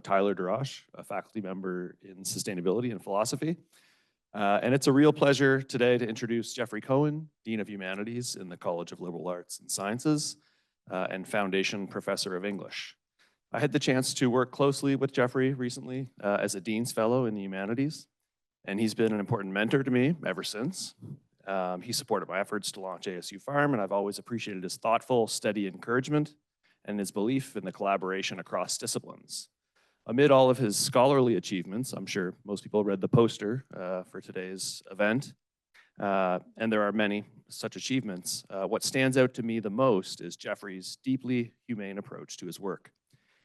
Tyler DeRoche, a faculty member in sustainability and philosophy. And it's a real pleasure today to introduce Jeffrey Cohen, Dean of Humanities in the College of Liberal Arts and Sciences and Foundation Professor of English. I had the chance to work closely with Jeffrey recently as a Dean's Fellow in the Humanities, and he's been an important mentor to me ever since. He supported my efforts to launch ASU Farm, and I've always appreciated his thoughtful, steady encouragement and his belief in the collaboration across disciplines. Amid all of his scholarly achievements, I'm sure most people read the poster for today's event, and there are many such achievements. What stands out to me the most is Jeffrey's deeply humane approach to his work.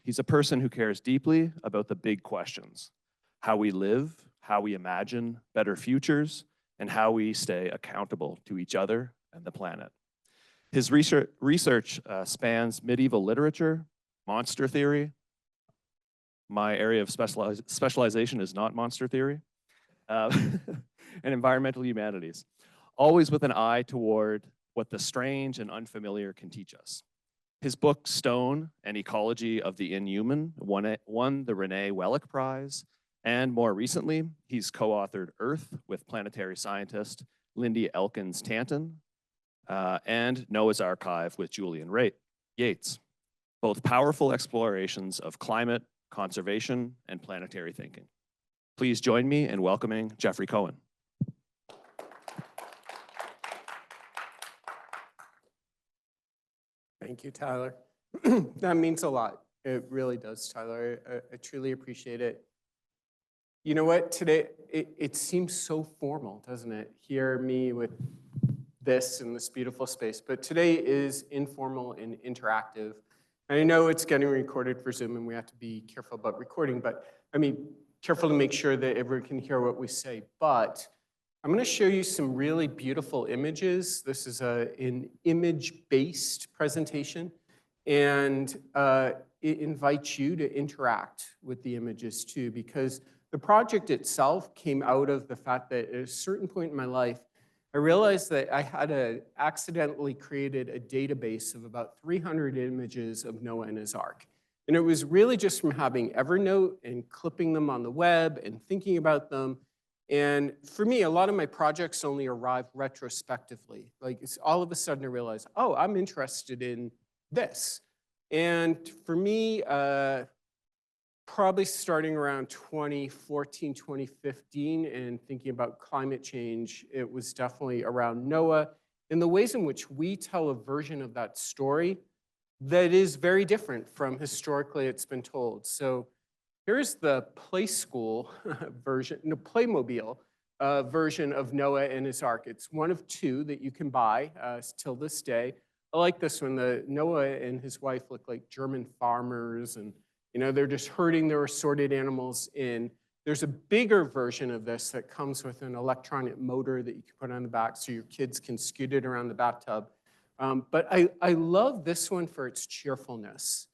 He's a person who cares deeply about the big questions: how we live, how we imagine better futures, and how we stay accountable to each other and the planet. His research spans medieval literature, monster theory. My area of specialization is not monster theory, and environmental humanities, always with an eye toward what the strange and unfamiliar can teach us. His book, Stone and Ecology of the Inhuman, won the René Wellek Prize, and more recently, he's co-authored Earth with planetary scientist Lindy Elkins-Tanton, and Noah's Arkive with Julian Yates, both powerful explorations of climate, conservation, and planetary thinking. Please join me in welcoming Jeffrey Cohen. Thank you, Tyler. That means a lot. It really does, Tyler. I truly appreciate it. You know what, today, it seems so formal, doesn't it? Hear me with this in this beautiful space, but today is informal and interactive. And I know it's getting recorded for Zoom and we have to be careful about recording, but I mean, careful to make sure that everyone can hear what we say. But I'm gonna show you some really beautiful images. This is an image-based presentation, and it invites you to interact with the images too, because the project itself came out of the fact that at a certain point in my life, I realized that I had accidentally created a database of about 300 images of Noah and his ark. And it was really just from having Evernote and clipping them on the web and thinking about them. And for me, a lot of my projects only arrive retrospectively. Like, it's all of a sudden I realized, oh, I'm interested in this. And for me, probably starting around 2014, 2015, and thinking about climate change, it was definitely around Noah and the ways in which we tell a version of that story that is very different from historically it's been told. So here's the Play School version, no, Playmobil version of Noah and his ark. It's one of two that you can buy till this day. I like this one. The Noah and his wife look like German farmers, and they're just herding their assorted animals in. There's a bigger version of this that comes with an electronic motor that you can put on the back so your kids can scoot it around the bathtub. But I love this one for its cheerfulness.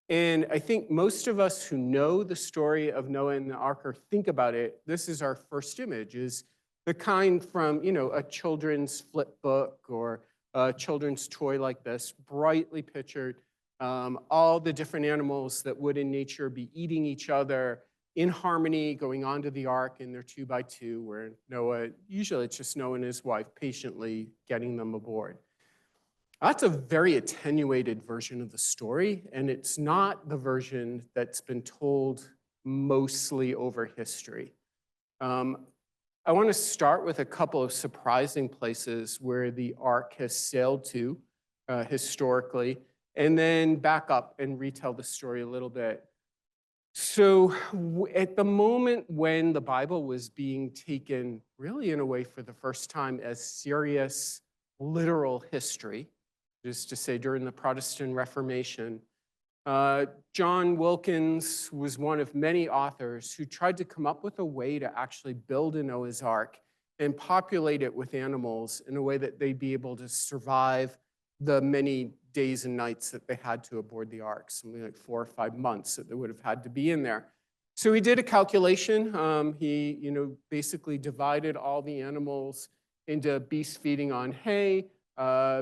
And I think most of us who know the story of Noah and the ark or think about it, this is our first image, is the kind from a children's flip book or a children's toy like this, brightly pictured. All the different animals that would in nature be eating each other in harmony, going onto the ark in their 2x2, where Noah, usually it's just Noah and his wife, patiently getting them aboard. That's a very attenuated version of the story, and it's not the version that's been told mostly over history. I want to start with a couple of surprising places where the ark has sailed to historically, and then back up and retell the story a little bit. So at the moment when the Bible was being taken really in a way for the first time as serious literal history, just to say during the Protestant Reformation, John Wilkins was one of many authors who tried to come up with a way to actually build a Noah's Ark and populate it with animals in a way that they'd be able to survive the many days and nights that they had to aboard the ark, something like 4 or 5 months that they would have had to be in there. So he did a calculation. He basically divided all the animals into beasts feeding on hay,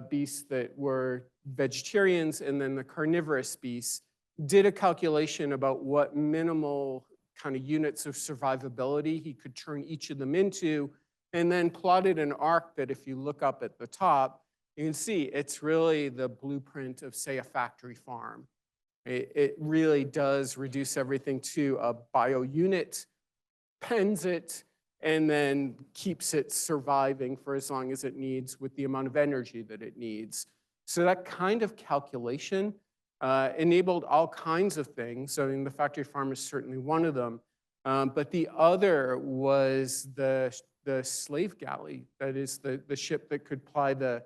beasts that were vegetarians, and then the carnivorous beasts did a calculation about what minimal kind of units of survivability he could turn each of them into, and then plotted an arc that if you look up at the top, you can see it's really the blueprint of, say, a factory farm. It really does reduce everything to a bio unit, pens it, and then keeps it surviving for as long as it needs with the amount of energy that it needs. So that kind of calculation enabled all kinds of things. I mean, the factory farm is certainly one of them. But the other was the slave galley, that is the ship that could ply the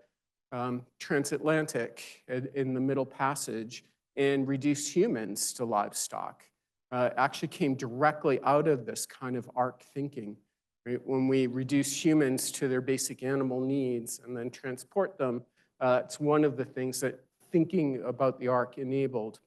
transatlantic in the Middle Passage and reduce humans to livestock. Actually came directly out of this kind of arc thinking. Right? When we reduce humans to their basic animal needs and then transport them, it's one of the things that thinking about the arc enabled.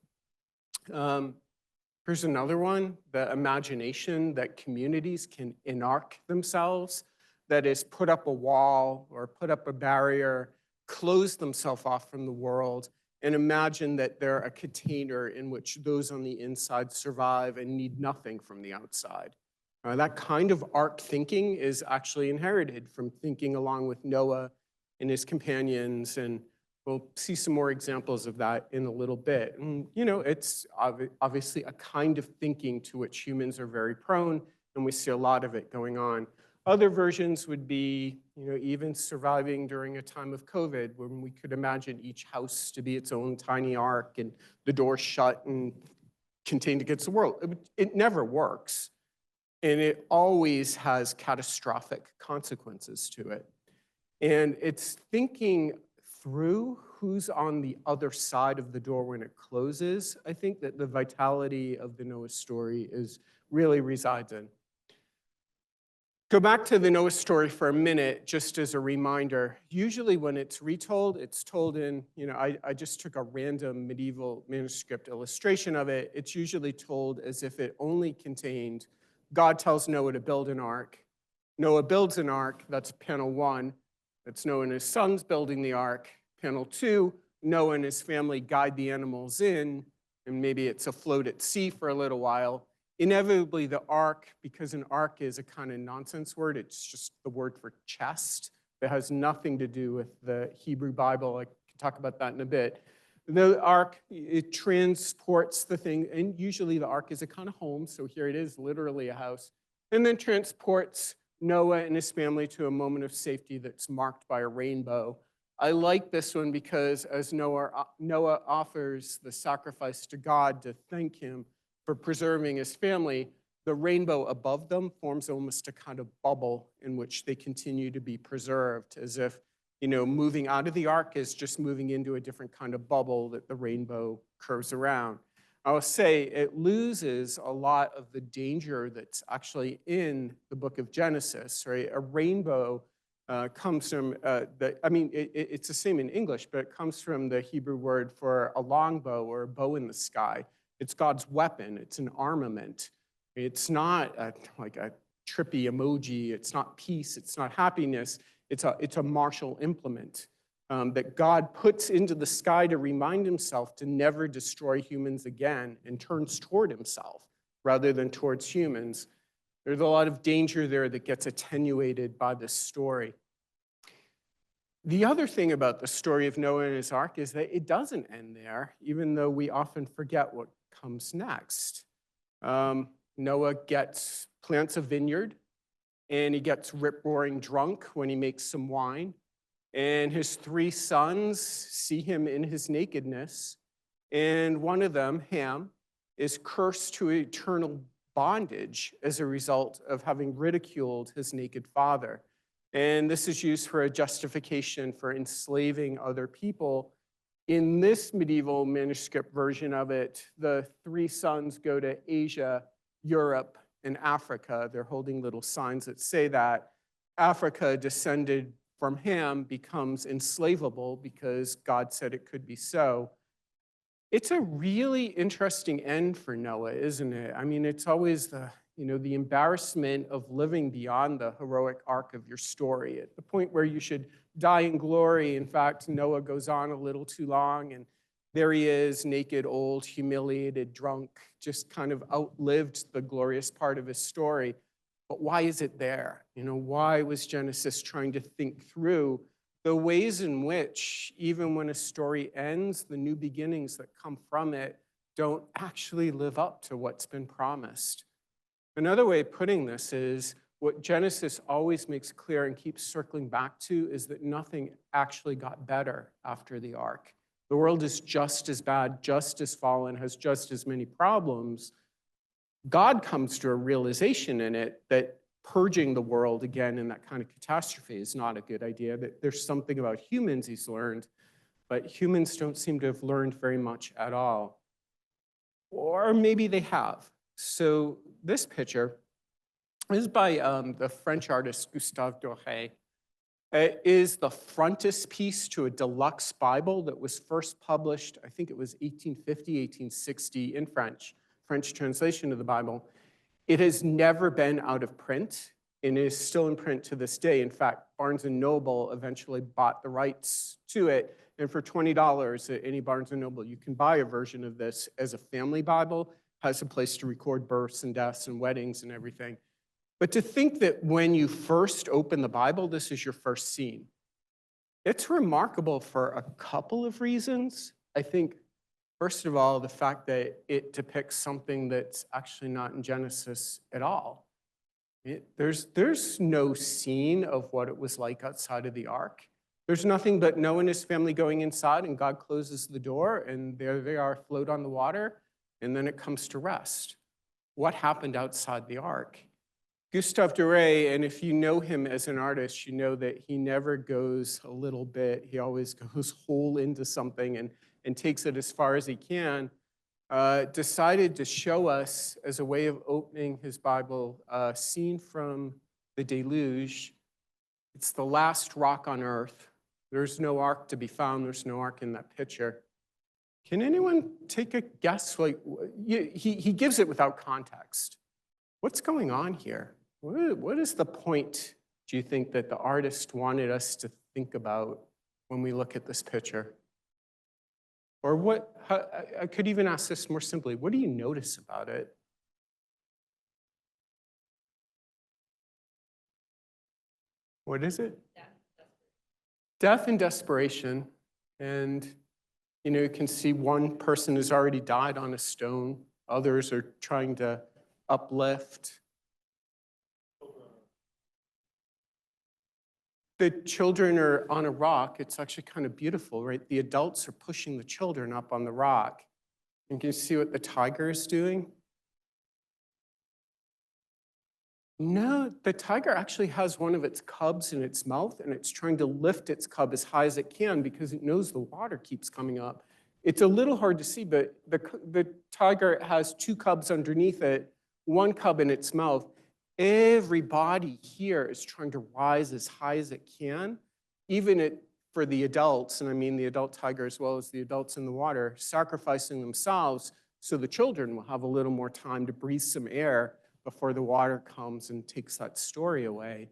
Here's another one, the imagination that communities can enarc themselves, that is put up a wall or put up a barrier, close themselves off from the world, and imagine that they're a container in which those on the inside survive and need nothing from the outside. That kind of arc thinking is actually inherited from thinking along with Noah and his companions, and we'll see some more examples of that in a little bit. And, you know, it's obviously a kind of thinking to which humans are very prone, and we see a lot of it going on. Other versions would be, you know, even surviving during a time of COVID, when we could imagine each house to be its own tiny ark and the door shut and contained against the world. It never works, and it always has catastrophic consequences to it. And it's thinking through who's on the other side of the door when it closes, I think that the vitality of the Noah story really resides in. Go back to the Noah story for a minute, just as a reminder. Usually when it's retold, it's told in, you know, I just took a random medieval manuscript illustration of it. It's usually told as if it only contained, God tells Noah to build an ark. Noah builds an ark, that's panel 1. That's Noah and his sons building the ark. Panel 2, Noah and his family guide the animals in, and maybe it's afloat at sea for a little while. Inevitably, the ark, because an ark is a kind of nonsense word, it's just the word for chest. It has nothing to do with the Hebrew Bible. I can talk about that in a bit. The ark, it transports the thing, and usually the ark is a kind of home, so here it is, literally a house, and then transports Noah and his family to a moment of safety that's marked by a rainbow. I like this one because as Noah offers the sacrifice to God to thank him for preserving his family, the rainbow above them forms almost a kind of bubble in which they continue to be preserved, as if, you know, moving out of the ark is just moving into a different kind of bubble that the rainbow curves around. I will say it loses a lot of the danger that's actually in the book of Genesis, right? A rainbow comes from, it's the same in English, but it comes from the Hebrew word for a longbow or a bow in the sky. It's God's weapon. It's an armament. It's not like a trippy emoji. It's not peace. It's not happiness. It's a martial implement that God puts into the sky to remind himself to never destroy humans again, and turns toward himself rather than towards humans. There's a lot of danger there that gets attenuated by this story. The other thing about the story of Noah and his ark is that it doesn't end there, even though we often forget what comes next. Noah plants a vineyard, and he gets rip-roaring drunk when he makes some wine. And his 3 sons see him in his nakedness, and one of them, Ham, is cursed to eternal bondage as a result of having ridiculed his naked father. And this is used for a justification for enslaving other people. In this medieval manuscript version of it, the 3 sons go to Asia, Europe, and Africa. They're holding little signs that say that. Africa, descended from Ham, becomes enslavable because God said it could be so. It's a really interesting end for Noah, isn't it? I mean, it's always the embarrassment of living beyond the heroic arc of your story, at the point where you should die in glory. In fact, Noah goes on a little too long, and There he is, naked, old, humiliated, drunk, just kind of outlived the glorious part of his story. But why is it there? Why was Genesis trying to think through the ways in which, even when a story ends, the new beginnings that come from it don't actually live up to what's been promised? Another way of putting this is what Genesis always makes clear and keeps circling back to is that nothing actually got better after the ark. The world is just as bad, just as fallen, has just as many problems. God comes to a realization in it that purging the world again in that kind of catastrophe is not a good idea, that there's something about humans he's learned, but humans don't seem to have learned very much at all. Or maybe they have. So this picture is by the French artist Gustave Doré. It is the frontispiece to a deluxe Bible that was first published, I think it was 1850, 1860 in French translation of the Bible. It has never been out of print and is still in print to this day. In fact, Barnes & Noble eventually bought the rights to it. And for $20 at any Barnes & Noble, you can buy a version of this as a family Bible, has a place to record births and deaths and weddings and everything. But to think that when you first open the Bible, this is your first scene, it's remarkable for a couple of reasons. I think, first of all, the fact that it depicts something that's actually not in Genesis at all. There's no scene of what it was like outside of the ark. There's nothing but Noah and his family going inside, and God closes the door, and there they are afloat on the water, and then it comes to rest. What happened outside the ark? Gustave Doré, and if you know him as an artist, you know that he never goes a little bit. He always goes whole into something and takes it as far as he can. Decided to show us, as a way of opening his Bible, a scene from the deluge. It's the last rock on earth. There's no ark to be found. There's no ark in that picture. Can anyone take a guess? He gives it without context. What's going on here? What is the point, do you think, that the artist wanted us to think about when we look at this picture? Or I could even ask this more simply, what do you notice about it? What is it? Death and desperation. And you can see one person has already died on a stone. Others are trying to uplift. The children are on a rock. It's actually kind of beautiful, right? The adults are pushing the children up on the rock. And can you see what the tiger is doing? No, the tiger actually has one of its cubs in its mouth, and it's trying to lift its cub as high as it can because it knows the water keeps coming up. It's a little hard to see, but the tiger has two cubs underneath it, one cub in its mouth. Everybody here is trying to rise as high as it can, even for the adults, and I mean the adult tiger as well as the adults in the water, sacrificing themselves so the children will have a little more time to breathe some air before the water comes and takes that story away.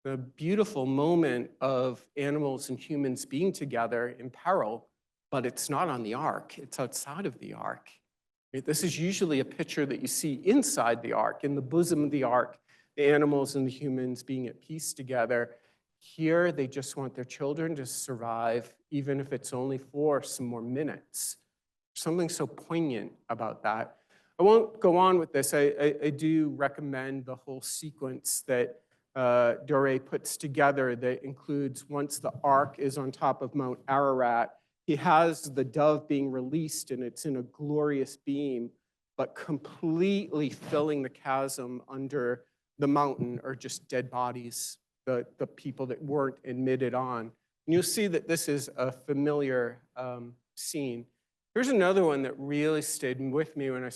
The beautiful moment of animals and humans being together in peril, but it's not on the ark, it's outside of the ark. This is usually a picture that you see inside the ark, in the bosom of the ark, the animals and the humans being at peace together. Here, they just want their children to survive, even if it's only for some more minutes. Something so poignant about that. I won't go on with this. I do recommend the whole sequence that Doré puts together that includes, once the ark is on top of Mount Ararat, he has the dove being released, and it's in a glorious beam, but completely filling the chasm under the mountain are just dead bodies, the people that weren't admitted on. And you'll see that this is a familiar scene. Here's another one that really stayed with me when I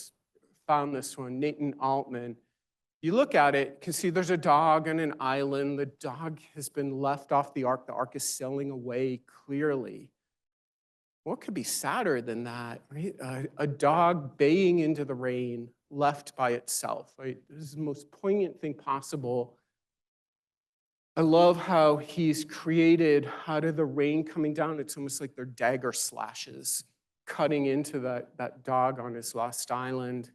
found this one, Nathan Altman. You look at it, you can see there's a dog on an island. The dog has been left off the ark. The ark is sailing away clearly. What could be sadder than that, right? A dog baying into the rain, left by itself, right? This is the most poignant thing possible. I love how he's created out of the rain coming down. It's almost like they're dagger slashes. cutting into that dog on his lost island.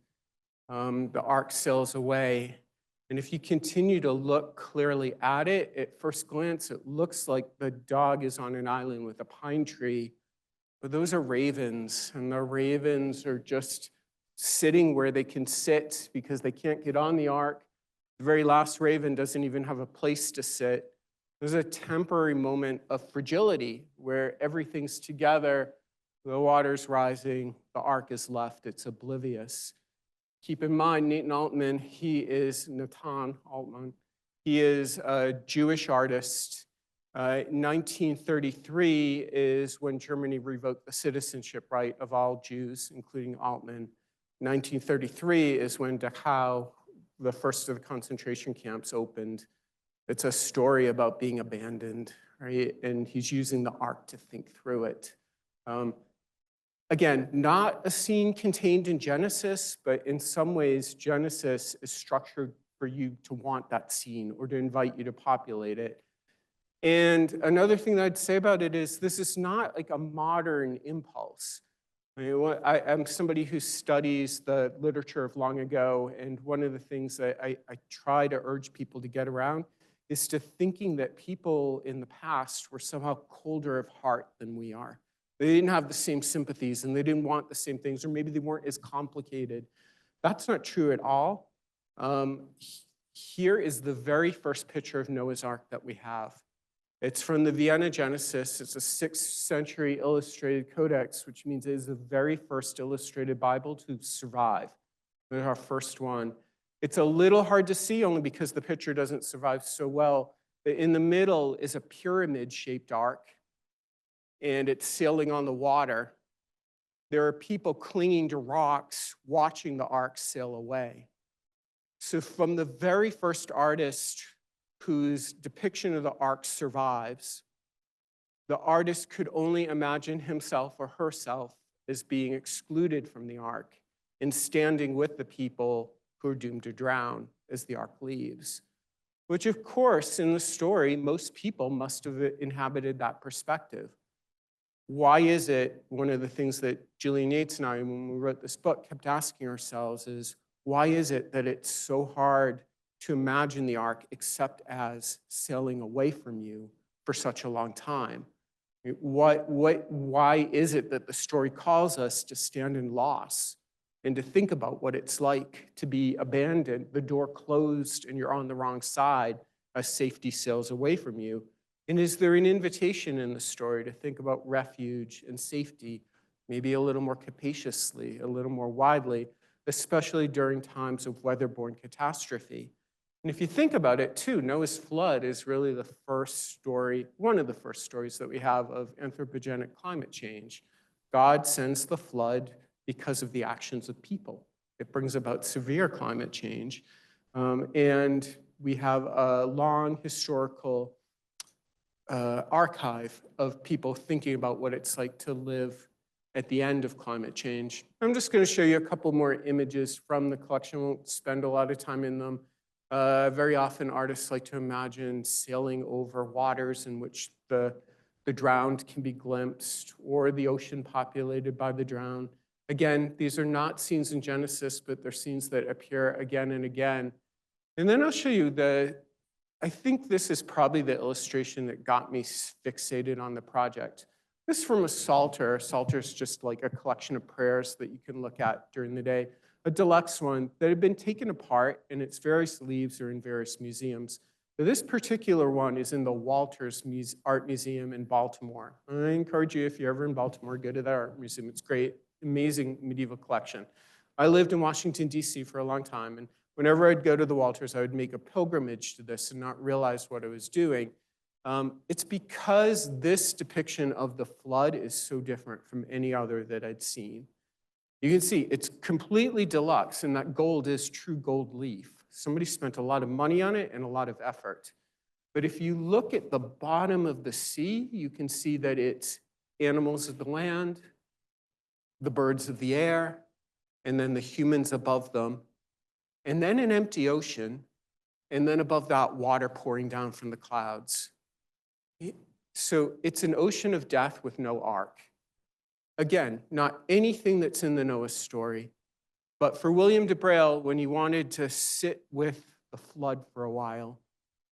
The ark sails away. And if you continue to look clearly at it, at first glance, it looks like the dog is on an island with a pine tree. But those are ravens, and the ravens are just sitting where they can sit because they can't get on the ark. The very last raven doesn't even have a place to sit. There's a temporary moment of fragility where everything's together, the water's rising, the ark is left, it's oblivious. Keep in mind, Nathan Altman, Natan Altman, he is a Jewish artist. 1933 is when Germany revoked the citizenship right of all Jews, including Altman. 1933 is when Dachau, the first of the concentration camps, opened. It's a story about being abandoned, right? And he's using the ark to think through it. Again, not a scene contained in Genesis, but in some ways, Genesis is structured for you to want that scene or to invite you to populate it. And another thing that I'd say about it is this is not like a modern impulse. I'm somebody who studies the literature of long ago, and one of the things that I try to urge people to get around is to thinking that people in the past were somehow colder of heart than we are. They didn't have the same sympathies, and they didn't want the same things, or maybe they weren't as complicated. That's not true at all. Here is the very first picture of Noah's Ark that we have. It's from the Vienna Genesis. It's a 6th century illustrated codex, which means it is the very first illustrated Bible to survive. It's our first one. It's a little hard to see only because the picture doesn't survive so well. But in the middle is a pyramid-shaped ark, and it's sailing on the water. There are people clinging to rocks, watching the ark sail away. So from the very first artist whose depiction of the ark survives, the artist could only imagine himself or herself as being excluded from the ark and standing with the people who are doomed to drown as the ark leaves. Which, of course, in the story, most people must have inhabited that perspective. Why is it, one of the things that Julian Yates and I, when we wrote this book, kept asking ourselves is, why is it that it's so hard to imagine the ark except as sailing away from you for such a long time? Why is it that the story calls us to stand in loss and to think about what it's like to be abandoned, the door closed, and you're on the wrong side as safety sails away from you? And is there an invitation in the story to think about refuge and safety, maybe a little more capaciously, a little more widely, especially during times of weather-borne catastrophe? And if you think about it too, Noah's flood is really the first story, one of the first stories that we have of anthropogenic climate change. God sends the flood because of the actions of people. It brings about severe climate change. And we have a long historical archive of people thinking about what it's like to live at the end of climate change. I'm just going to show you a couple more images from the collection. I won't spend a lot of time in them. Very often artists like to imagine sailing over waters in which the drowned can be glimpsed, or the ocean populated by the drowned. Again, these are not scenes in Genesis, but they're scenes that appear again and again. And then I'll show you I think this is probably the illustration that got me fixated on the project. This is from a Psalter. A Psalter is just like a collection of prayers that you can look at during the day. A deluxe one that had been taken apart, and its various leaves are in various museums. But this particular one is in the Walters Art Museum in Baltimore. I encourage you, if you're ever in Baltimore, go to that art museum. It's great, amazing medieval collection. I lived in Washington, D.C. for a long time, and whenever I'd go to the Walters, I would make a pilgrimage to this and not realize what I was doing. It's because this depiction of the flood is so different from any other that I'd seen. You can see it's completely deluxe, and that gold is true gold leaf. Somebody spent a lot of money on it and a lot of effort. But if you look at the bottom of the sea, you can see that it's animals of the land, the birds of the air, and then the humans above them, and then an empty ocean, and then above that, water pouring down from the clouds. So it's an ocean of death with no ark. Again, not anything that's in the Noah story, but for William de Braille, when he wanted to sit with the flood for a while,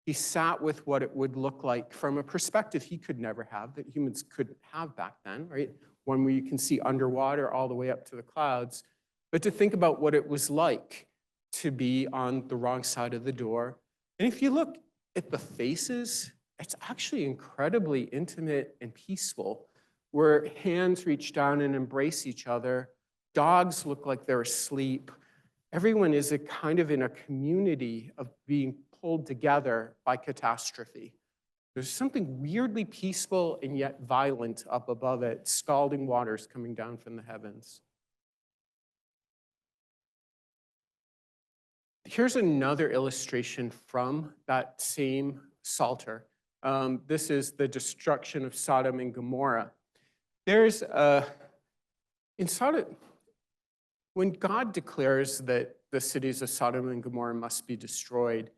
he sat with what it would look like from a perspective he could never have, that humans couldn't have back then, right? One where you can see underwater all the way up to the clouds, but to think about what it was like to be on the wrong side of the door. And if you look at the faces, it's actually incredibly intimate and peaceful, where hands reach down and embrace each other. Dogs look like they're asleep. Everyone is a kind of in a community of being pulled together by catastrophe. There's something weirdly peaceful and yet violent up above it, scalding waters coming down from the heavens. Here's another illustration from that same Psalter. This is the destruction of Sodom and Gomorrah. There's in Sodom, when God declares that the cities of Sodom and Gomorrah must be destroyed,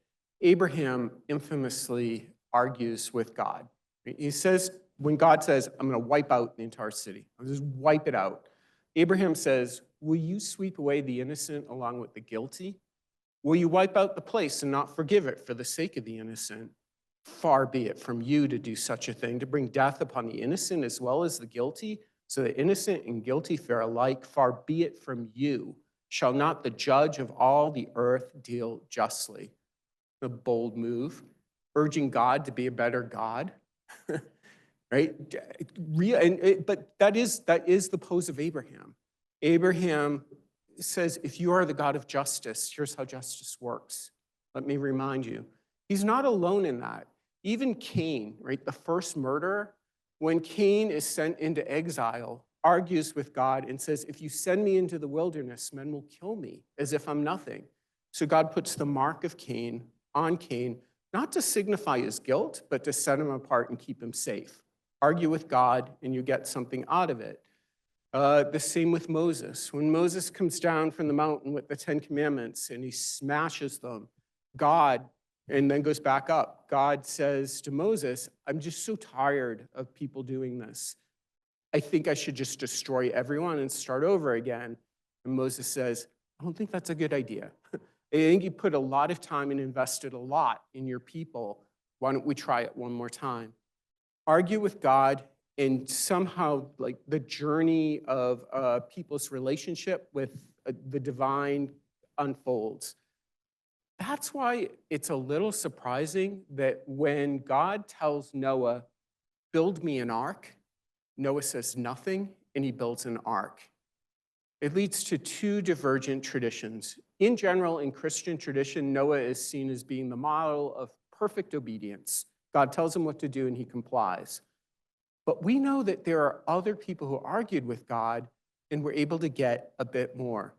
Abraham infamously argues with God. He says, when God says, I'm going to wipe out the entire city, I'll just wipe it out, Abraham says, will you sweep away the innocent along with the guilty? Will you wipe out the place and not forgive it for the sake of the innocent? Far be it from you to do such a thing, to bring death upon the innocent as well as the guilty, so that innocent and guilty fare alike. Far be it from you. Shall not the judge of all the earth deal justly? A bold move, urging God to be a better God, right? But that is the pose of Abraham. Abraham says, if you are the God of justice, here's how justice works. Let me remind you. He's not alone in that. Even Cain, right, the first murderer, when Cain is sent into exile, argues with God and says, if you send me into the wilderness, men will kill me as if I'm nothing. So God puts the mark of Cain on Cain, not to signify his guilt, but to set him apart and keep him safe. Argue with God and you get something out of it. The same with Moses. When Moses comes down from the mountain with the 10 Commandments and he smashes them, God, and then goes back up, God says to Moses, I'm just so tired of people doing this. I think I should just destroy everyone and start over again. And Moses says, I don't think that's a good idea. I think you put a lot of time and invested a lot in your people. Why don't we try it one more time? Argue with God, and somehow like the journey of people's relationship with the divine unfolds. That's why it's a little surprising that when God tells Noah, build me an ark, Noah says nothing, and he builds an ark. It leads to two divergent traditions. In general, in Christian tradition, Noah is seen as being the model of perfect obedience. God tells him what to do, and he complies. But we know that there are other people who argued with God and were able to get a bit more.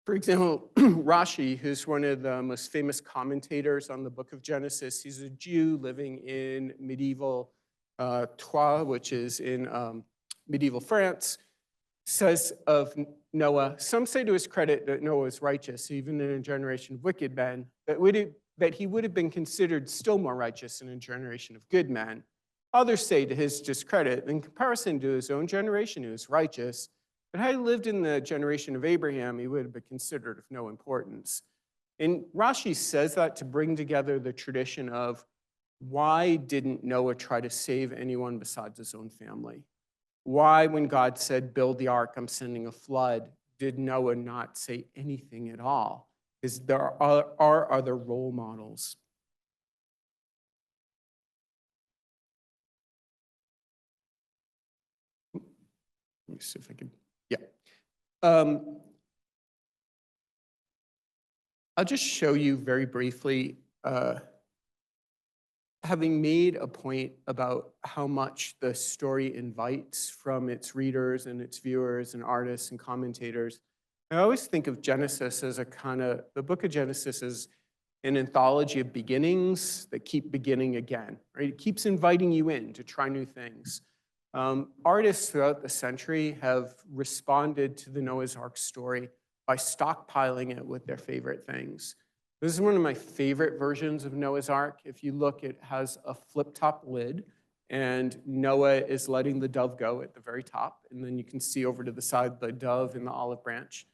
For example, Rashi, who's one of the most famous commentators on the book of Genesis, he's a Jew living in medieval Troyes, which is in medieval France, says of Noah, some say to his credit that Noah was righteous, even in a generation of wicked men, that he would have been considered still more righteous in a generation of good men. Others say to his discredit, in comparison to his own generation, he was righteous, but had he lived in the generation of Abraham, he would have been considered of no importance. And Rashi says that to bring together the tradition of why didn't Noah try to save anyone besides his own family? Why, when God said, build the ark, I'm sending a flood, did Noah not say anything at all? Because there are other role models. Let me see if I can, yeah. I'll just show you very briefly, having made a point about how much the story invites from its readers and its viewers and artists and commentators, I always think of Genesis as the book of Genesis is an anthology of beginnings that keep beginning again, right? It keeps inviting you in to try new things. Artists throughout the century have responded to the Noah's Ark story by stockpiling it with their favorite things. This is one of my favorite versions of Noah's Ark. If you look, it has a flip-top lid, and Noah is letting the dove go at the very top. And then you can see over to the side the dove in the olive branch.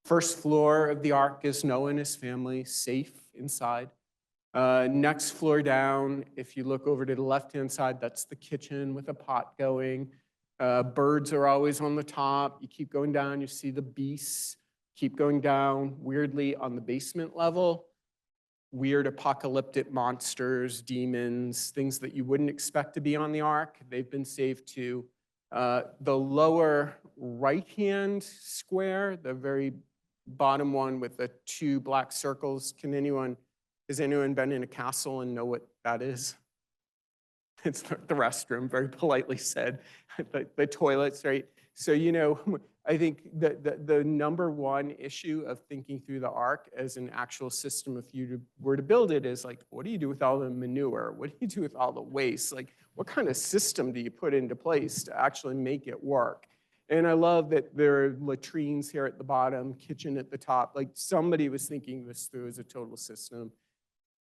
First floor of the ark is Noah and his family, safe inside. Next floor down, if you look over to the left-hand side, that's the kitchen with a pot going. Birds are always on the top. You keep going down, you see the beasts. Keep going down, weirdly on the basement level, weird apocalyptic monsters, demons, things that you wouldn't expect to be on the ark. They've been saved too. The lower right-hand square, the very bottom one with the two black circles, has anyone been in a castle and know what that is? It's the restroom, very politely said. The toilets, right? So, I think the number one issue of thinking through the ark as an actual system, if you were to build it, is like, what do you do with all the manure? What do you do with all the waste? Like, what kind of system do you put into place to actually make it work? And I love that there are latrines here at the bottom, kitchen at the top. Like, somebody was thinking this through as a total system.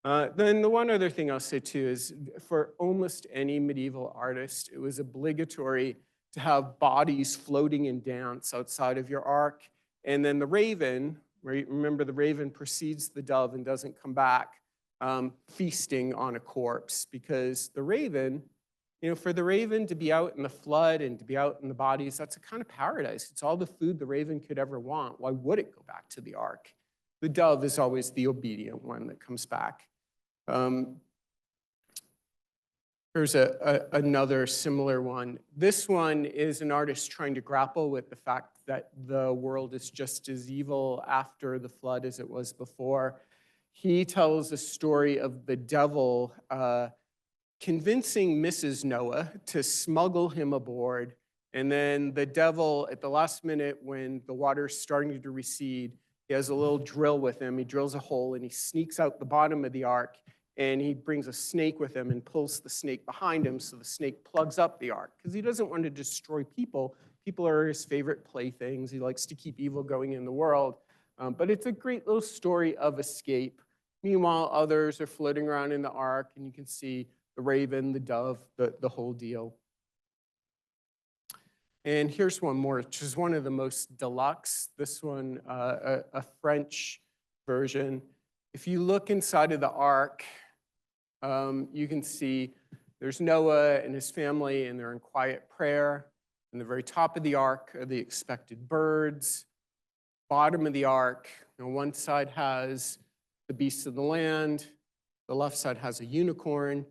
Then the one other thing I'll say too is for almost any medieval artist, it was obligatory to have bodies floating in dance outside of your ark. And then the raven, right? Remember the raven precedes the dove and doesn't come back, feasting on a corpse, because the raven, for the raven to be out in the flood and to be out in the bodies, that's a kind of paradise. It's all the food the raven could ever want. Why would it go back to the ark? The dove is always the obedient one that comes back. Here's another similar one. This one is an artist trying to grapple with the fact that the world is just as evil after the flood as it was before. He tells a story of the devil convincing Mrs. Noah to smuggle him aboard. And then the devil, at the last minute, when the water's starting to recede, he has a little drill with him. He drills a hole and he sneaks out the bottom of the ark. And he brings a snake with him and pulls the snake behind him so the snake plugs up the ark, because he doesn't want to destroy people. People are his favorite playthings. He likes to keep evil going in the world. But it's a great little story of escape. Meanwhile, others are floating around in the ark, and you can see the raven, the dove, the whole deal. And here's one more, which is one of the most deluxe. This one, a French version. If you look inside of the ark, you can see there's Noah and his family, and they're in quiet prayer. In the very top of the ark are the expected birds. Bottom of the ark, one side has the beasts of the land. The left side has a unicorn.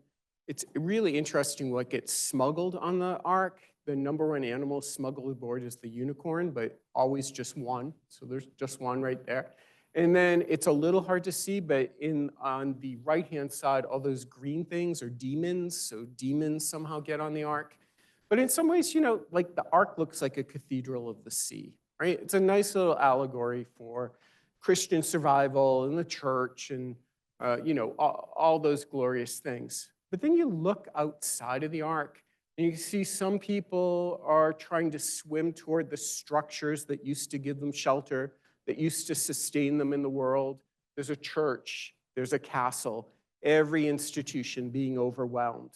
It's really interesting what gets smuggled on the ark. The number one animal smuggled aboard is the unicorn, but always just one. So there's just one right there. And then it's a little hard to see, but on the right-hand side, all those green things are demons. So demons somehow get on the ark. But in some ways, like the ark looks like a cathedral of the sea, right? It's a nice little allegory for Christian survival and the church and, all those glorious things. But then you look outside of the ark, and you see some people are trying to swim toward the structures that used to give them shelter, that used to sustain them in the world. There's a church, there's a castle, every institution being overwhelmed.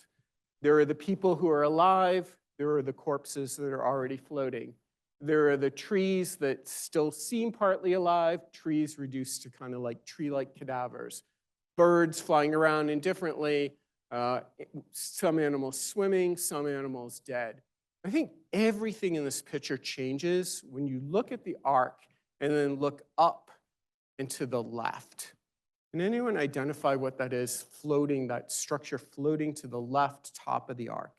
There are the people who are alive, there are the corpses that are already floating. There are the trees that still seem partly alive, trees reduced to kind of like tree-like cadavers. Birds flying around indifferently, some animals swimming, some animals dead. I think everything in this picture changes when you look at the ark and then look up and to the left. Can anyone identify what that is floating, that structure floating to the left top of the ark?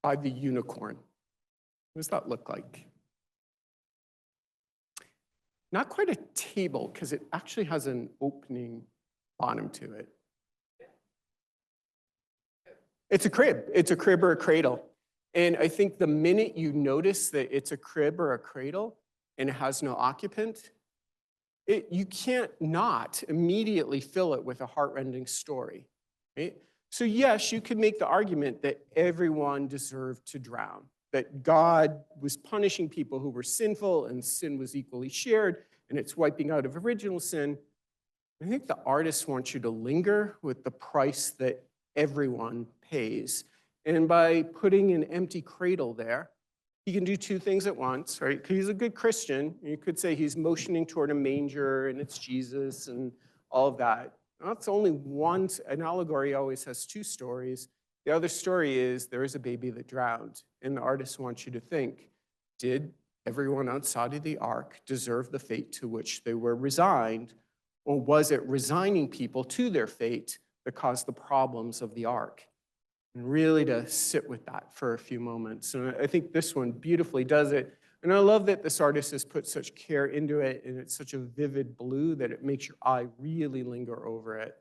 By the unicorn. What does that look like? Not quite a table, because it actually has an opening bottom to it. It's a crib. It's a crib or a cradle. And I think the minute you notice that it's a crib or a cradle and it has no occupant, you can't not immediately fill it with a heartrending story, right? So yes, you could make the argument that everyone deserved to drown, that God was punishing people who were sinful and sin was equally shared and it's wiping out of original sin. I think the artist wants you to linger with the price that everyone pays. And by putting an empty cradle there, he can do two things at once, right? Because he's a good Christian. You could say he's motioning toward a manger and it's Jesus and all of that. That's only one. An allegory always has two stories. The other story is there is a baby that drowned. And the artist wants you to think, did everyone outside of the ark deserve the fate to which they were resigned? Or was it resigning people to their fate that caused the problems of the ark? And really to sit with that for a few moments. And I think this one beautifully does it. And I love that this artist has put such care into it, and it's such a vivid blue that it makes your eye really linger over it.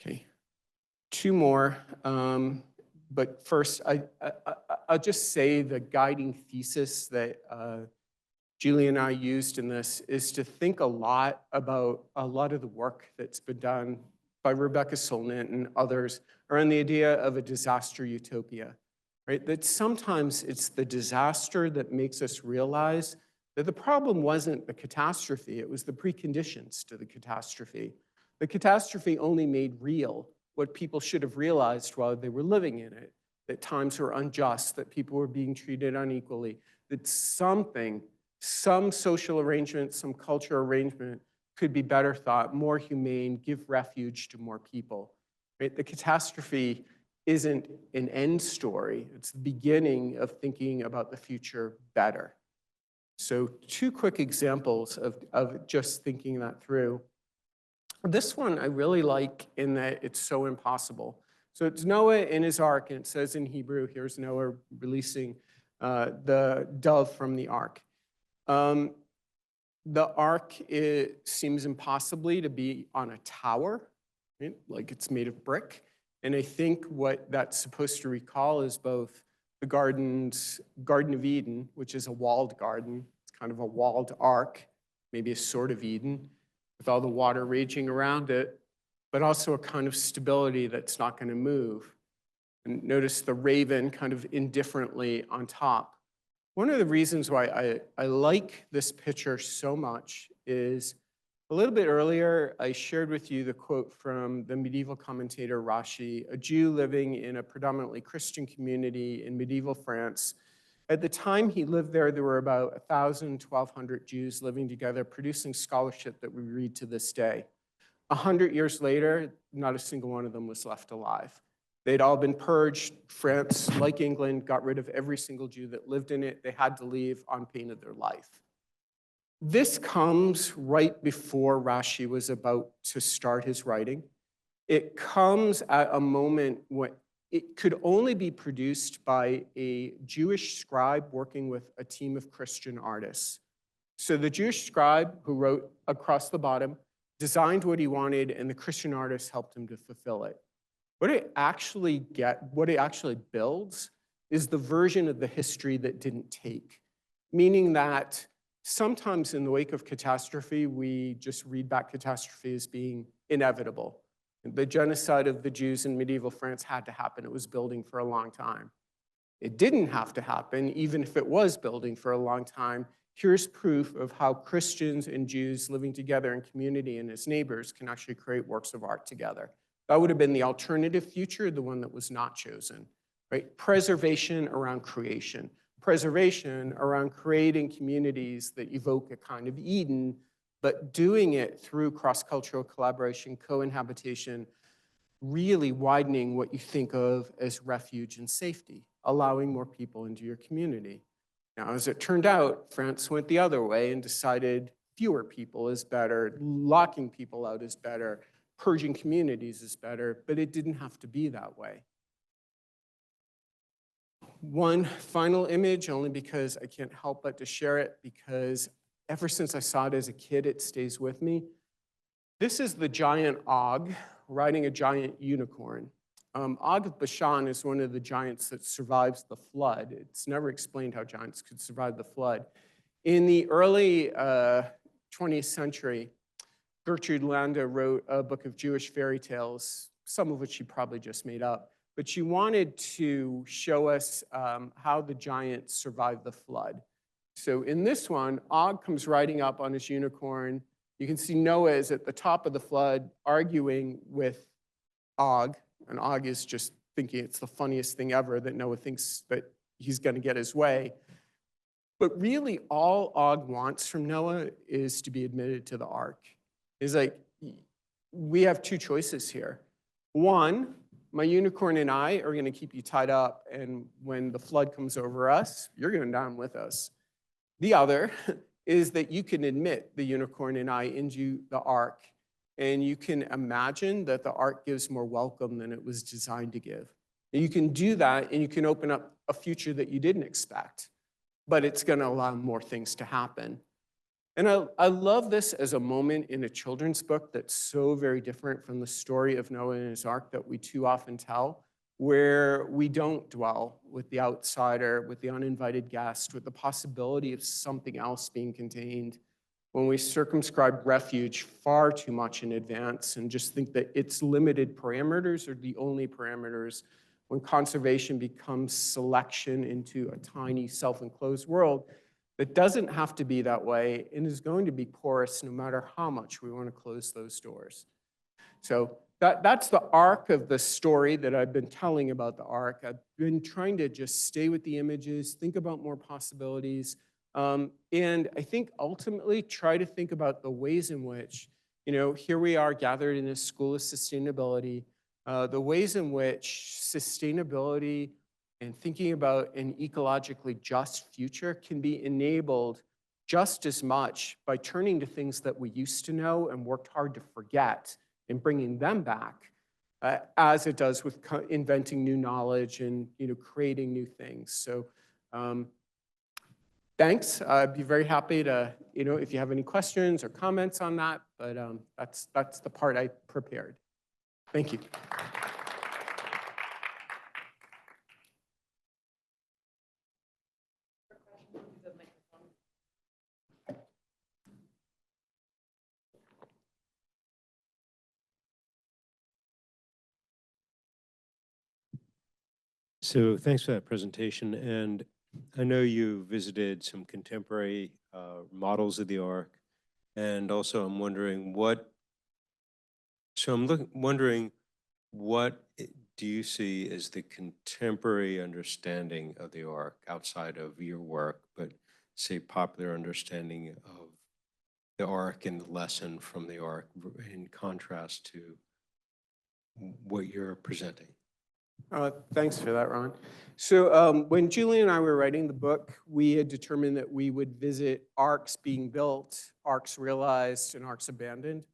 Okay, two more. But first, I'll just say the guiding thesis that Julian and I used in this is to think a lot about a lot of the work that's been done by Rebecca Solnit and others around the idea of a disaster utopia, right? That sometimes it's the disaster that makes us realize that the problem wasn't the catastrophe, it was the preconditions to the catastrophe. The catastrophe only made real what people should have realized while they were living in it, that times were unjust, that people were being treated unequally, that something, some social arrangement, some cultural arrangement could be better thought, more humane, give refuge to more people. Right? The catastrophe isn't an end story. It's the beginning of thinking about the future better. So two quick examples of just thinking that through. This one I really like in that it's so impossible. So it's Noah in his ark, and it says in Hebrew, here's Noah releasing the dove from the ark. The ark seems impossibly to be on a tower, right? Like it's made of brick. And I think what that's supposed to recall is both the Garden of Eden, which is a walled garden. It's kind of a walled ark, maybe a sort of Eden, with all the water raging around it, but also a kind of stability that's not going to move. And notice the raven kind of indifferently on top. One of the reasons why I like this picture so much is a little bit earlier, I shared with you the quote from the medieval commentator Rashi, a Jew living in a predominantly Christian community in medieval France. At the time he lived there, there were about 1,000, 1,200 Jews living together, producing scholarship that we read to this day. 100 years later, not a single one of them was left alive. They'd all been purged. France, like England, got rid of every single Jew that lived in it. They had to leave on pain of their life. This comes right before Rashi was about to start his writing. It comes at a moment when it could only be produced by a Jewish scribe working with a team of Christian artists. So the Jewish scribe who wrote across the bottom designed what he wanted, and the Christian artists helped him to fulfill it. What it actually builds is the version of the history that didn't take, meaning that sometimes in the wake of catastrophe, we just read back catastrophe as being inevitable. The genocide of the Jews in medieval France had to happen. It was building for a long time. It didn't have to happen, even if it was building for a long time. Here's proof of how Christians and Jews living together in community and as neighbors can actually create works of art together. That would have been the alternative future, the one that was not chosen, right? Preservation around creation. Preservation around creating communities that evoke a kind of Eden, but doing it through cross-cultural collaboration, co-inhabitation, really widening what you think of as refuge and safety, allowing more people into your community. Now, as it turned out, France went the other way and decided fewer people is better, locking people out is better, purging communities is better, but it didn't have to be that way. One final image, only because I can't help but to share it, because ever since I saw it as a kid, it stays with me. This is the giant Og riding a giant unicorn. Og of Bashan is one of the giants that survives the flood. It's never explained how giants could survive the flood. In the early 20th century, Gertrude Landa wrote a book of Jewish fairy tales, some of which she probably just made up, but she wanted to show us how the giants survived the flood. So in this one, Og comes riding up on his unicorn. You can see Noah is at the top of the flood arguing with Og, and Og is just thinking it's the funniest thing ever that Noah thinks that he's going to get his way. But really, all Og wants from Noah is to be admitted to the ark. He's like, we have two choices here. One, my unicorn and I are going to keep you tied up, and when the flood comes over us, you're going down with us. The other is that you can admit the unicorn and I into the ark, and you can imagine that the ark gives more welcome than it was designed to give. And you can do that, and you can open up a future that you didn't expect, but it's going to allow more things to happen. And I love this as a moment in a children's book that's so very different from the story of Noah and his ark that we too often tell, where we don't dwell with the outsider, with the uninvited guest, with the possibility of something else being contained, when we circumscribe refuge far too much in advance and just think that its limited parameters are the only parameters, when conservation becomes selection into a tiny self-enclosed world that doesn't have to be that way and is going to be porous no matter how much we want to close those doors. So that's the arc of the story that I've been telling about the ark. I've been trying to just stay with the images, think about more possibilities, and I think ultimately try to think about the ways in which, here we are gathered in this school of sustainability, the ways in which sustainability and thinking about an ecologically just future can be enabled just as much by turning to things that we used to know and worked hard to forget and bringing them back, as it does with inventing new knowledge and creating new things. So thanks. I'd be very happy to, if you have any questions or comments on that, but that's the part I prepared. Thank you. So thanks for that presentation. And I know you visited some contemporary models of the ark. And also I'm wondering what do you see as the contemporary understanding of the ark outside of your work, but say popular understanding of the ark and the lesson from the ark in contrast to what you're presenting? Thanks for that, Ron. So when Julian and I were writing the book, we had determined that we would visit arks being built, arks realized, and arks abandoned.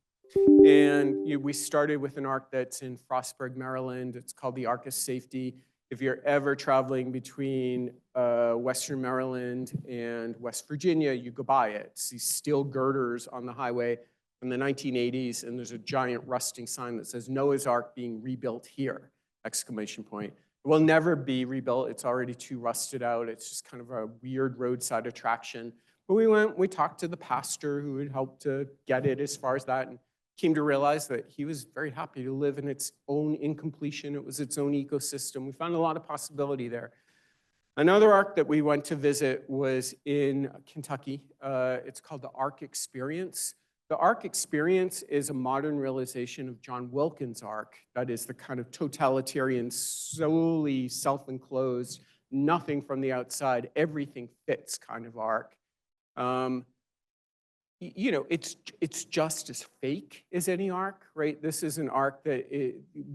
And we started with an ark that's in Frostburg, Maryland. It's called the Ark of Safety. If you're ever traveling between Western Maryland and West Virginia, you go by it. It's these steel girders on the highway from the 1980s, and there's a giant rusting sign that says Noah's Ark being rebuilt here, exclamation point. It will never be rebuilt. It's already too rusted out. It's just kind of a weird roadside attraction. But we talked to the pastor who had helped to get it as far as that, and came to realize that he was very happy to live in its own incompletion. It was its own ecosystem. We found a lot of possibility there. Another ark that we went to visit was in Kentucky. It's called the Ark Experience. The Ark Experience is a modern realization of John Wilkins' ark. That is the kind of totalitarian, solely self-enclosed, nothing from the outside, everything fits kind of ark. It's just as fake as any ark, right? This is an ark that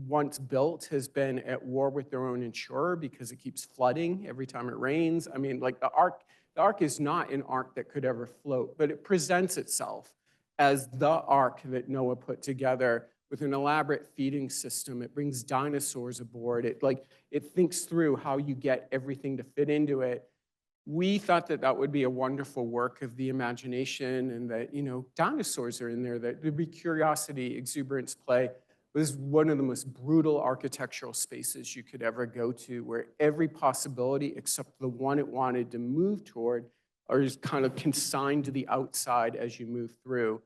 once built has been at war with their own insurer because it keeps flooding every time it rains. I mean, like the ark is not an ark that could ever float, but it presents itself as the ark that Noah put together with an elaborate feeding system. It brings dinosaurs aboard. It thinks through how you get everything to fit into it. We thought that that would be a wonderful work of the imagination, and that, dinosaurs are in there, that there'd be curiosity, exuberance, play. It was one of the most brutal architectural spaces you could ever go to, where every possibility except the one it wanted to move toward is kind of consigned to the outside as you move through.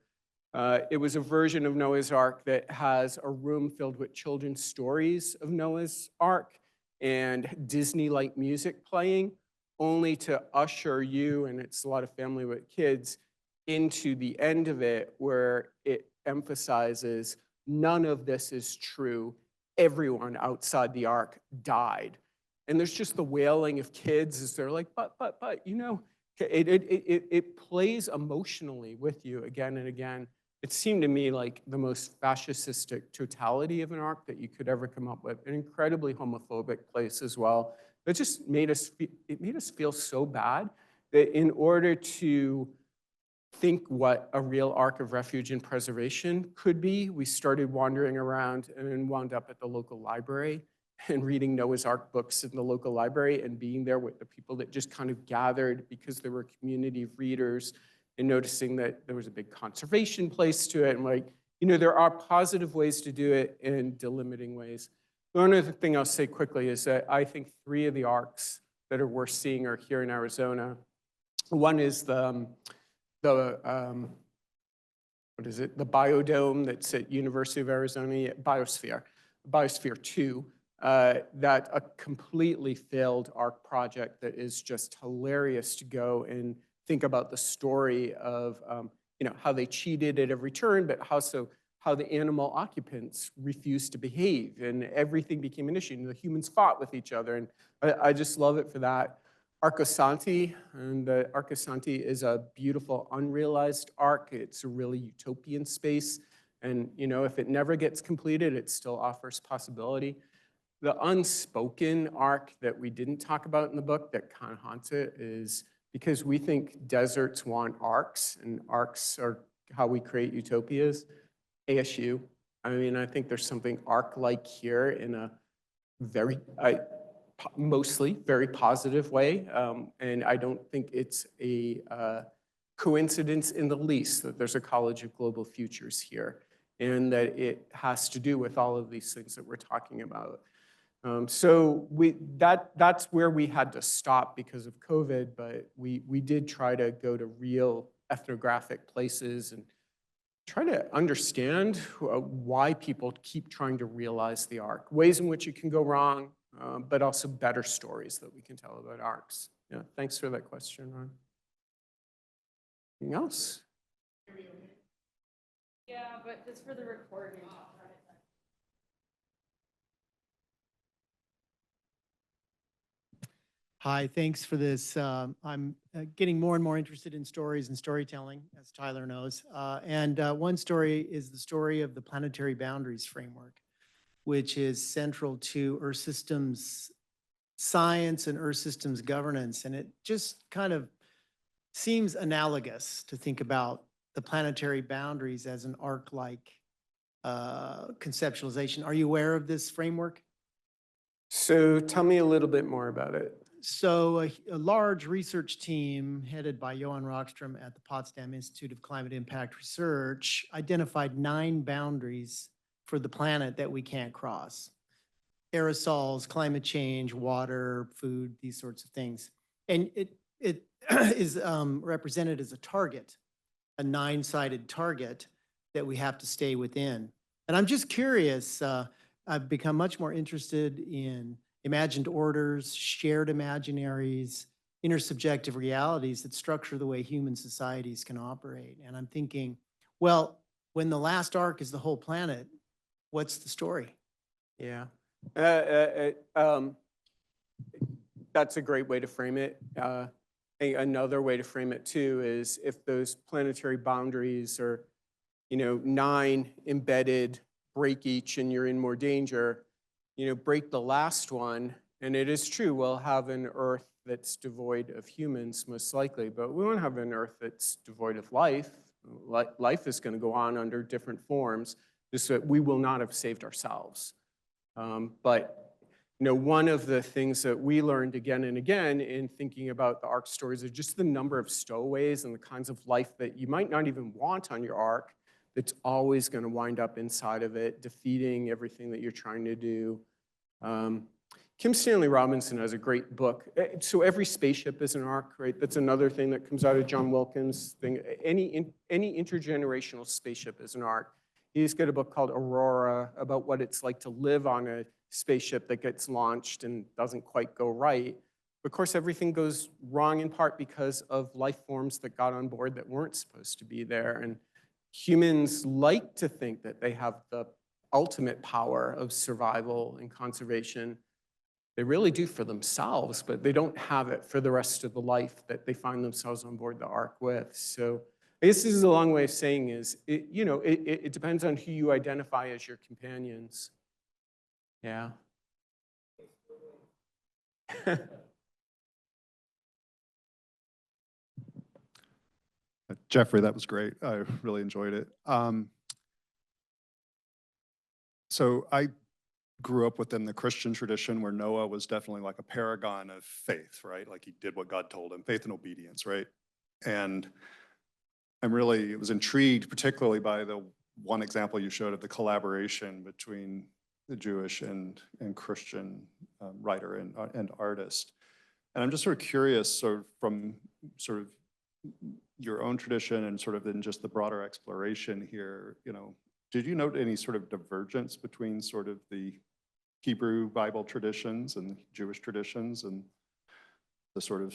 It was a version of Noah's Ark that has a room filled with children's stories of Noah's Ark and Disney-like music playing, only to usher you, and it's a lot of family with kids, into the end of it where it emphasizes none of this is true. Everyone outside the Ark died. And there's just the wailing of kids as they're like, but, you know, it plays emotionally with you again and again. It seemed to me like the most fascistic totality of an Ark that you could ever come up with. An incredibly homophobic place as well. It just made us, it made us feel so bad that in order to think what a real arc of refuge and preservation could be, we started wandering around and then wound up at the local library and reading Noah's Ark books in the local library and being there with the people that just kind of gathered because there were a community of readers and noticing that there was a big conservation place to it. And like, you know, there are positive ways to do it and delimiting ways. One other thing I'll say quickly is that I think 3 of the arcs that are worth seeing are here in Arizona. One is the what is it? The biodome that's at University of Arizona, Biosphere 2, that a completely failed ARC project that is just hilarious to go and think about the story of you know, how they cheated at every turn, but how the animal occupants refused to behave and everything became an issue and the humans fought with each other. And I just love it for that. Arcosanti, and the Arcosanti is a beautiful unrealized arc. It's a really utopian space. And you know, if it never gets completed, it still offers possibility. The unspoken arc that we didn't talk about in the book that kind of haunts it is because we think deserts want arcs, and arcs are how we create utopias. ASU, I mean, I think there's something arc-like here in a very, mostly very positive way. And I don't think it's a coincidence in the least that there's a College of Global Futures here and that it has to do with all of these things that we're talking about. So that's where we had to stop because of COVID, but we did try to go to real ethnographic places and try to understand why people keep trying to realize the arc, ways in which it can go wrong, but also better stories that we can tell about arcs. Yeah, thanks for that question, Ron. Anything else? Yeah, but just for the recording. Hi, thanks for this. I'm getting more and more interested in stories and storytelling, as Tyler knows. One story is the story of the planetary boundaries framework, which is central to Earth systems science and Earth systems governance. And it just kind of seems analogous to think about the planetary boundaries as an arc-like conceptualization. Are you aware of this framework? So tell me a little bit more about it. So a large research team headed by Johan Rockström at the Potsdam Institute of Climate Impact Research identified 9 boundaries for the planet that we can't cross. Aerosols, climate change, water, food, these sorts of things. And it is represented as a target, a 9-sided target that we have to stay within. And I'm just curious, I've become much more interested in imagined orders, shared imaginaries, intersubjective realities that structure the way human societies can operate. And I'm thinking, well, when the last arc is the whole planet, what's the story? Yeah. That's a great way to frame it. Another way to frame it too is if those planetary boundaries are, 9 embedded, break each and you're in more danger, break the last one, and it is true, we'll have an Earth that's devoid of humans, most likely, but we won't have an Earth that's devoid of life. Life is going to go on under different forms, just that we will not have saved ourselves. But one of the things that we learned again and again in thinking about the Ark stories is just the number of stowaways and the kinds of life that you might not even want on your Ark that's always going to wind up inside of it, defeating everything that you're trying to do. Kim Stanley Robinson has a great book. So every spaceship is an arc, right? That's another thing that comes out of John Wilkins' thing. Any intergenerational spaceship is an arc. He's got a book called Aurora about what it's like to live on a spaceship that gets launched and doesn't quite go right. Of course, everything goes wrong in part because of life forms that got on board that weren't supposed to be there. And humans like to think that they have the ultimate power of survival and conservation. They really do for themselves, but they don't have it for the rest of the life that they find themselves on board the Ark with. So I guess this is a long way of saying is, it depends on who you identify as your companions. Yeah. Jeffrey, that was great. I really enjoyed it. So I grew up within the Christian tradition where Noah was definitely like a paragon of faith, right? Like he did what God told him, faith and obedience, right? And I was intrigued particularly by the one example you showed of the collaboration between the Jewish and Christian writer and artist. And I'm just sort of curious, sort of from sort of your own tradition and sort of in just the broader exploration here, did you note any sort of divergence between sort of the Hebrew Bible traditions and Jewish traditions and the sort of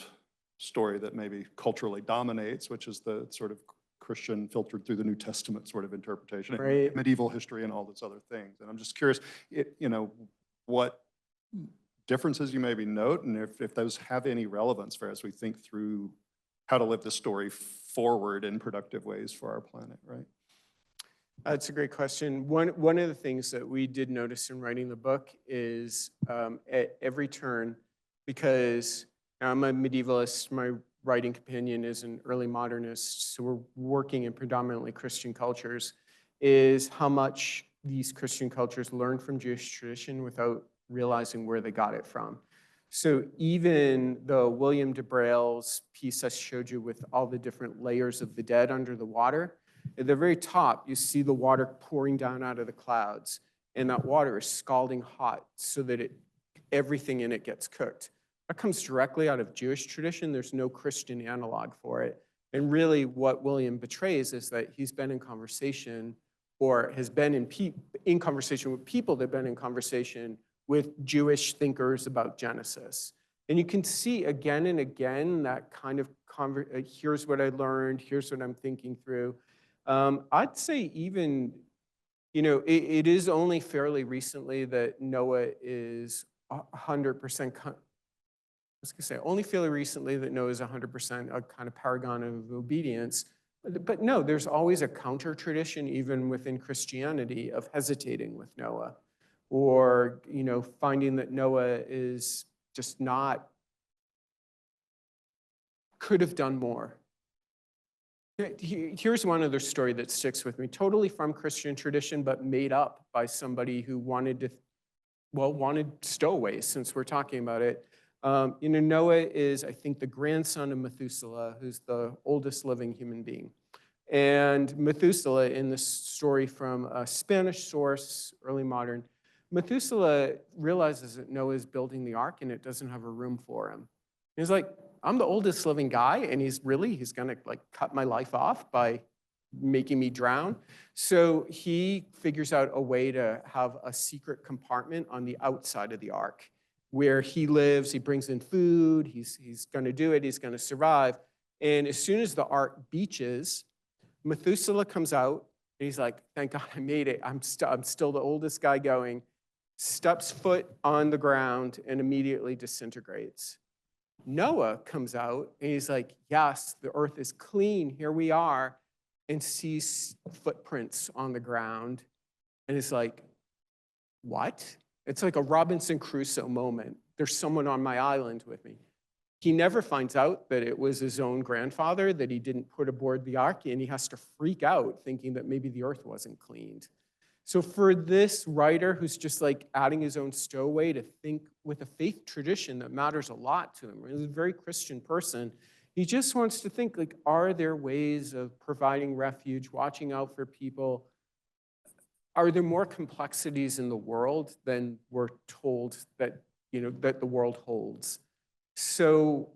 story that maybe culturally dominates, which is the sort of Christian filtered through the New Testament sort of interpretation, Right. medieval history and all those other things. And I'm just curious, what differences you maybe note and if those have any relevance for as we think through how to live the story forward in productive ways for our planet, right? That's a great question. One of the things that we did notice in writing the book is at every turn, because I'm a medievalist, my writing companion is an early modernist, so we're working in predominantly Christian cultures, is how much these Christian cultures learn from Jewish tradition without realizing where they got it from. So even the William de Braille's piece I showed you with all the different layers of the dead under the water, at the very top, you see the water pouring down out of the clouds, and that water is scalding hot so that everything in it gets cooked. That comes directly out of Jewish tradition. There's no Christian analog for it. And really what William betrays is that he's been in conversation or has been in conversation with people that have been in conversation with Jewish thinkers about Genesis. And you can see again and again that kind of, here's what I learned, here's what I'm thinking through. I'd say even, it is only fairly recently that Noah is 100%, only fairly recently that Noah is 100% a kind of paragon of obedience. But no, there's always a counter tradition, even within Christianity, of hesitating with Noah. Or, finding that Noah is just could have done more. Here's one other story that sticks with me, totally from Christian tradition, but made up by somebody who wanted stowaways, since we're talking about it. Noah is, I think, the grandson of Methuselah, who's the oldest living human being. And Methuselah, in this story from a Spanish source, early modern, Methuselah realizes that Noah is building the ark and it doesn't have a room for him. He's like, I'm the oldest living guy, and he's gonna cut my life off by making me drown. So he figures out a way to have a secret compartment on the outside of the ark where he lives. He brings in food, he's gonna do it, he's gonna survive. And as soon as the ark beaches, Methuselah comes out and he's like, thank God I made it. I'm still the oldest guy going, steps foot on the ground and immediately disintegrates. Noah comes out and he's like, yes, the earth is clean, here we are, and sees footprints on the ground. And it's like, what? It's like a Robinson Crusoe moment. There's someone on my island with me. He never finds out that it was his own grandfather that he didn't put aboard the ark, and he has to freak out thinking that maybe the earth wasn't cleaned. So for this writer who's just adding his own stowaway to think with a faith tradition that matters a lot to him, he's a very Christian person, he just wants to think, are there ways of providing refuge, watching out for people? Are there more complexities in the world than we're told that, that the world holds? So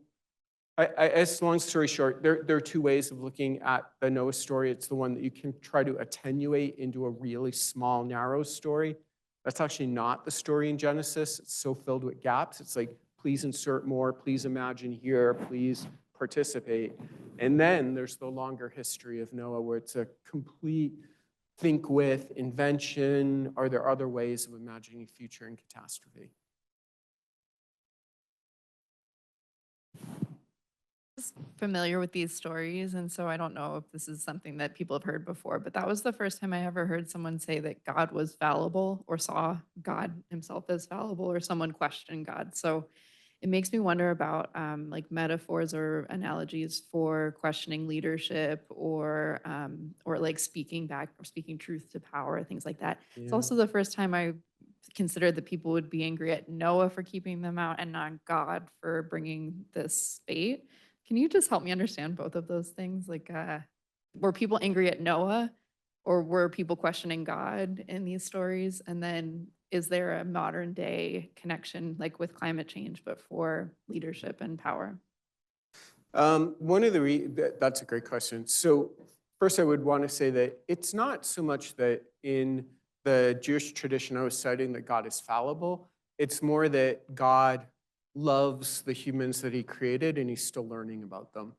as long story short, there are two ways of looking at the Noah story. It's the one that you can try to attenuate into a really small, narrow story. That's actually not the story in Genesis. It's so filled with gaps. It's like, please insert more, please imagine here, please participate. And then there's the longer history of Noah where it's a complete think with, invention. Are there other ways of imagining future and catastrophe? Familiar with these stories, and so I don't know if this is something that people have heard before, but that was the first time I ever heard someone say that God was fallible or saw God himself as fallible or someone question God. So it makes me wonder about like metaphors or analogies for questioning leadership or like speaking back or speaking truth to power, things like that. It's Yeah. also the first time I considered that people would be angry at Noah for keeping them out and not God for bringing this fate. Can you just help me understand both of those things? Like, were people angry at Noah or were people questioning God in these stories? And then is there a modern day connection like with climate change, but for leadership and power? That's a great question. So first I would want to say that it's not so much that in the Jewish tradition I was citing that God is fallible. It's more that God loves the humans that he created and he's still learning about them.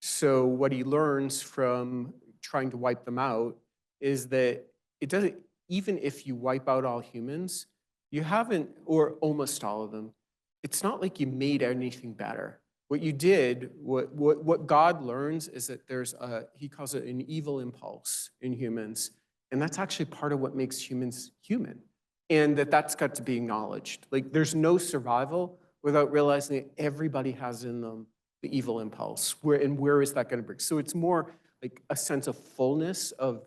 So what he learns from trying to wipe them out is that it doesn't, even if you wipe out all humans, you haven't, or almost all of them, it's not like you made anything better. What you did, what God learns is that there's he calls it an evil impulse in humans. And that's actually part of what makes humans human. And that's got to be acknowledged. Like there's no survival without realizing that everybody has in them the evil impulse. Where is that going to bring? So it's more like a sense of fullness of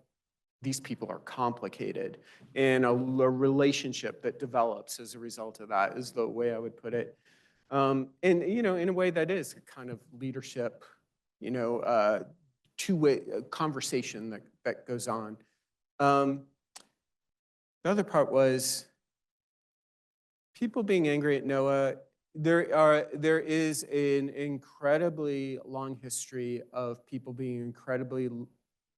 these people are complicated and a relationship that develops as a result of that is the way I would put it. And, you know, in a way that is a kind of leadership, you know, two-way conversation that goes on. The other part was people being angry at Noah. There is an incredibly long history of people being incredibly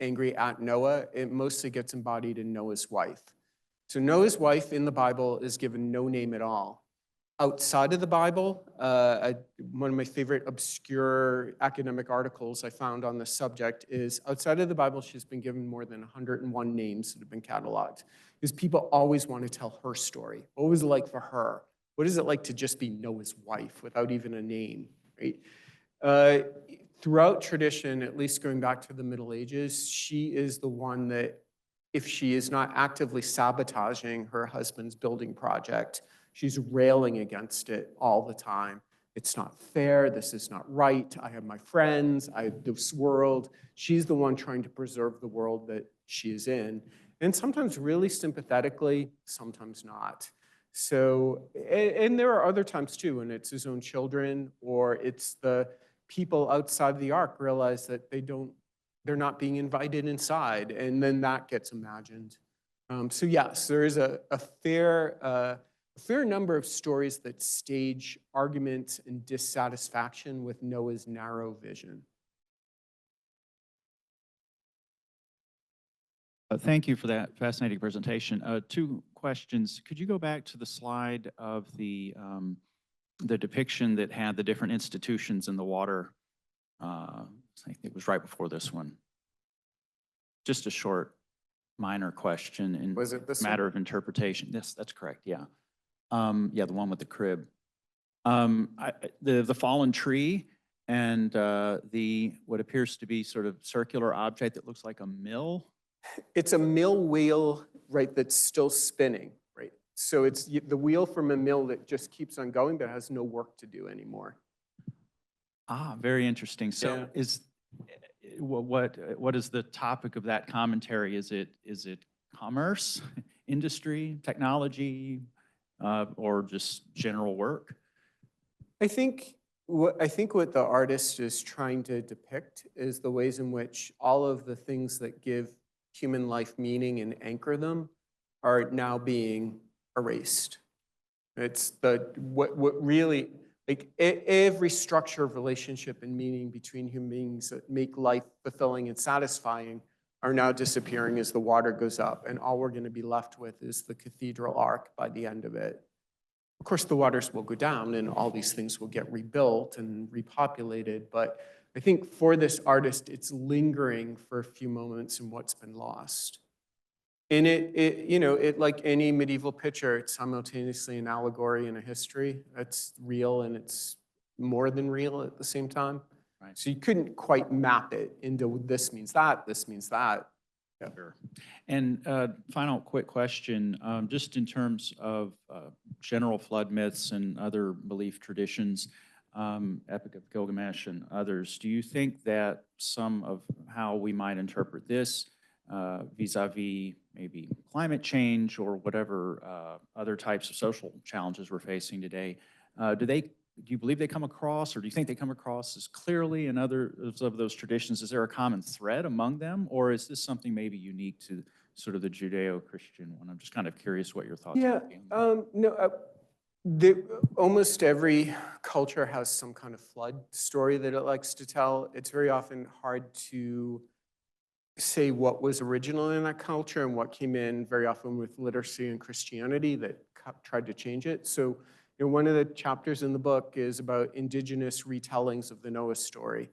angry at Noah. It mostly gets embodied in Noah's wife. So Noah's wife in the Bible is given no name at all. Outside of the Bible, one of my favorite obscure academic articles I found on this subject is outside of the Bible, she's been given more than 101 names that have been cataloged. Because people always want to tell her story. What was it like for her? What is it like to just be Noah's wife without even a name, right? Throughout tradition, at least going back to the Middle Ages, she is the one that, if she is not actively sabotaging her husband's building project, she's railing against it all the time. It's not fair. This is not right. I have my friends. I have this world. She's the one trying to preserve the world that she is in. And sometimes really sympathetically, sometimes not. So, and there are other times too, when it's his own children or it's the people outside the ark realize that they're not being invited inside, and then that gets imagined. So yes, there is a fair number of stories that stage arguments and dissatisfaction with Noah's narrow vision. Thank you for that fascinating presentation. Two questions. Could you go back to the slide of the depiction that had the different institutions in the water? I think it was right before this one. Just a short, minor question and Was it this matter one? of interpretation. Yes, that's correct. Yeah, yeah, the one with the crib. The fallen tree and the what appears to be sort of circular object that looks like a mill. It's a mill wheel, right, that's still spinning, right? So it's the wheel from a mill that just keeps on going but has no work to do anymore. Ah, very interesting. So Yeah. what is the topic of that commentary? Is it commerce, industry, technology, or just general work? I think what the artist is trying to depict is the ways in which all of the things that give human life meaning and anchor them are now being erased. It's what really, like every structure of relationship and meaning between human beings that make life fulfilling and satisfying are now disappearing as the water goes up, and all we're going to be left with is the cathedral ark by the end of it. Of course, the waters will go down and all these things will get rebuilt and repopulated. But I think for this artist, it's lingering for a few moments in what's been lost. And it like any medieval picture, it's simultaneously an allegory and a history. That's real and it's more than real at the same time. Right. So you couldn't quite map it into this means that, this means that. Yeah. Sure. And final quick question, just in terms of general flood myths and other belief traditions, Epic of Gilgamesh and others, do you think that some of how we might interpret this vis-a-vis maybe climate change or whatever other types of social challenges we're facing today, do you believe they come across, or do you think they come across as clearly in others of those traditions? Is there a common thread among them, or is this something maybe unique to sort of the Judeo-Christian one? I'm just kind of curious what your thoughts Yeah, would be on that. no, almost every culture has some kind of flood story that it likes to tell. It's very often hard to say what was original in that culture and what came in very often with literacy and Christianity that tried to change it. So, one of the chapters in the book is about indigenous retellings of the Noah story.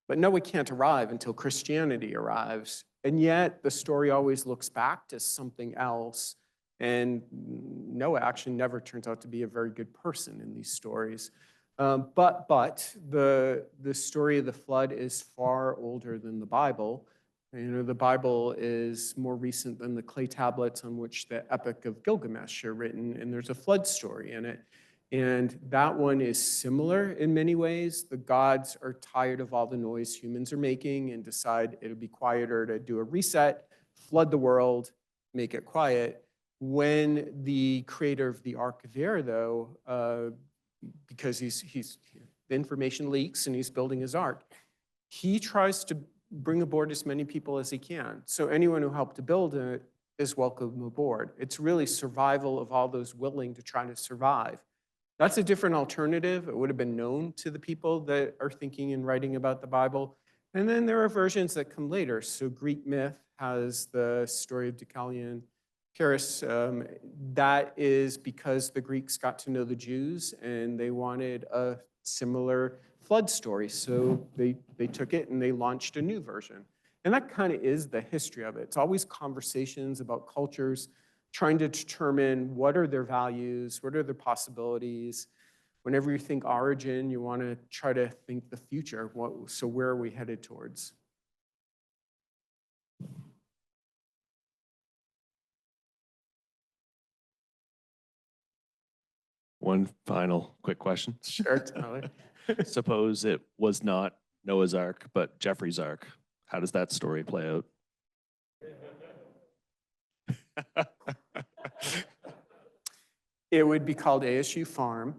But Noah can't arrive until Christianity arrives. And yet the story always looks back to something else. And Noah actually never turns out to be a very good person in these stories. But the story of the flood is far older than the Bible. The Bible is more recent than the clay tablets on which the Epic of Gilgamesh are written, and there's a flood story in it. And that one is similar in many ways. The gods are tired of all the noise humans are making and decide it'll be quieter to do a reset, flood the world, make it quiet. When the creator of the Arkive, though, because the information leaks and he's building his ark, he tries to bring aboard as many people as he can. So anyone who helped to build it is welcome aboard. It's really survival of all those willing to try to survive. That's a different alternative. It would have been known to the people that are thinking and writing about the Bible. And then there are versions that come later. So Greek myth has the story of Deucalion Paris. That is because the Greeks got to know the Jews and they wanted a similar flood story. So they took it and they launched a new version. And that kind of is the history of it. It's always conversations about cultures trying to determine what are their values, what are their possibilities. Whenever you think origin, you want to try to think the future. So where are we headed towards? One final quick question. Sure, Tyler. Suppose it was not Noah's Ark, but Jeffrey's Ark. How does that story play out? It would be called ASU Farm.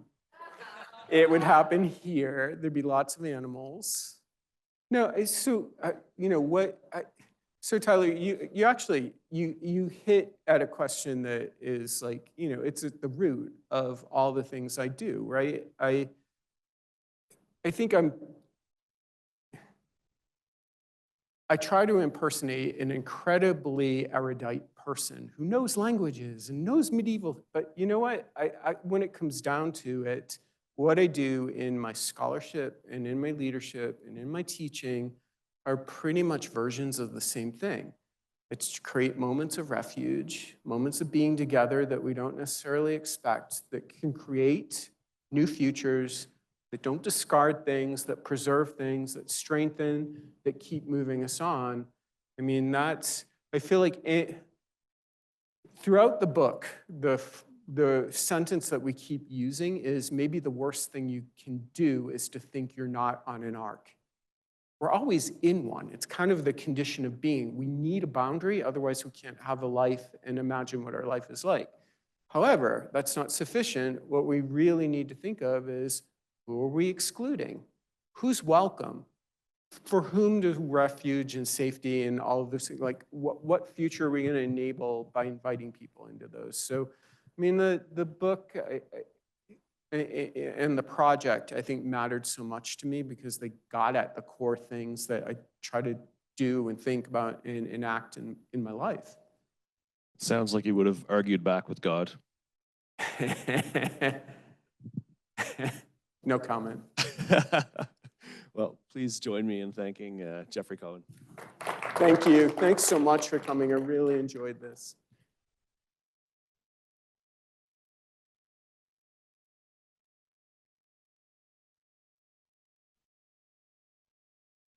It would happen here. There'd be lots of animals. No, so so Tyler, you actually hit at a question that is like, it's at the root of all the things I do, right? I think I try to impersonate an incredibly erudite person who knows languages and knows medieval, but you know what? When it comes down to it, what I do in my scholarship and in my leadership and in my teaching are pretty much versions of the same thing. It's to create moments of refuge, moments of being together that we don't necessarily expect, that can create new futures, that don't discard things, that preserve things, that strengthen, that keep moving us on. I mean, I feel like throughout the book, the sentence that we keep using is maybe the worst thing you can do is to think you're not on an ark. We're always in one. It's kind of the condition of being. We need a boundary, otherwise we can't have a life and imagine what our life is like. However, that's not sufficient. What we really need to think of is, who are we excluding? Who's welcome? For whom do refuge and safety and all of this, like what future are we going to enable by inviting people into those? So, I mean, the book and the project, I think, mattered so much to me because they got at the core things that I try to do and think about and enact in my life. Sounds like you would have argued back with God. No comment. Well, please join me in thanking Jeffrey Cohen. Thank you. Thanks so much for coming. I really enjoyed this.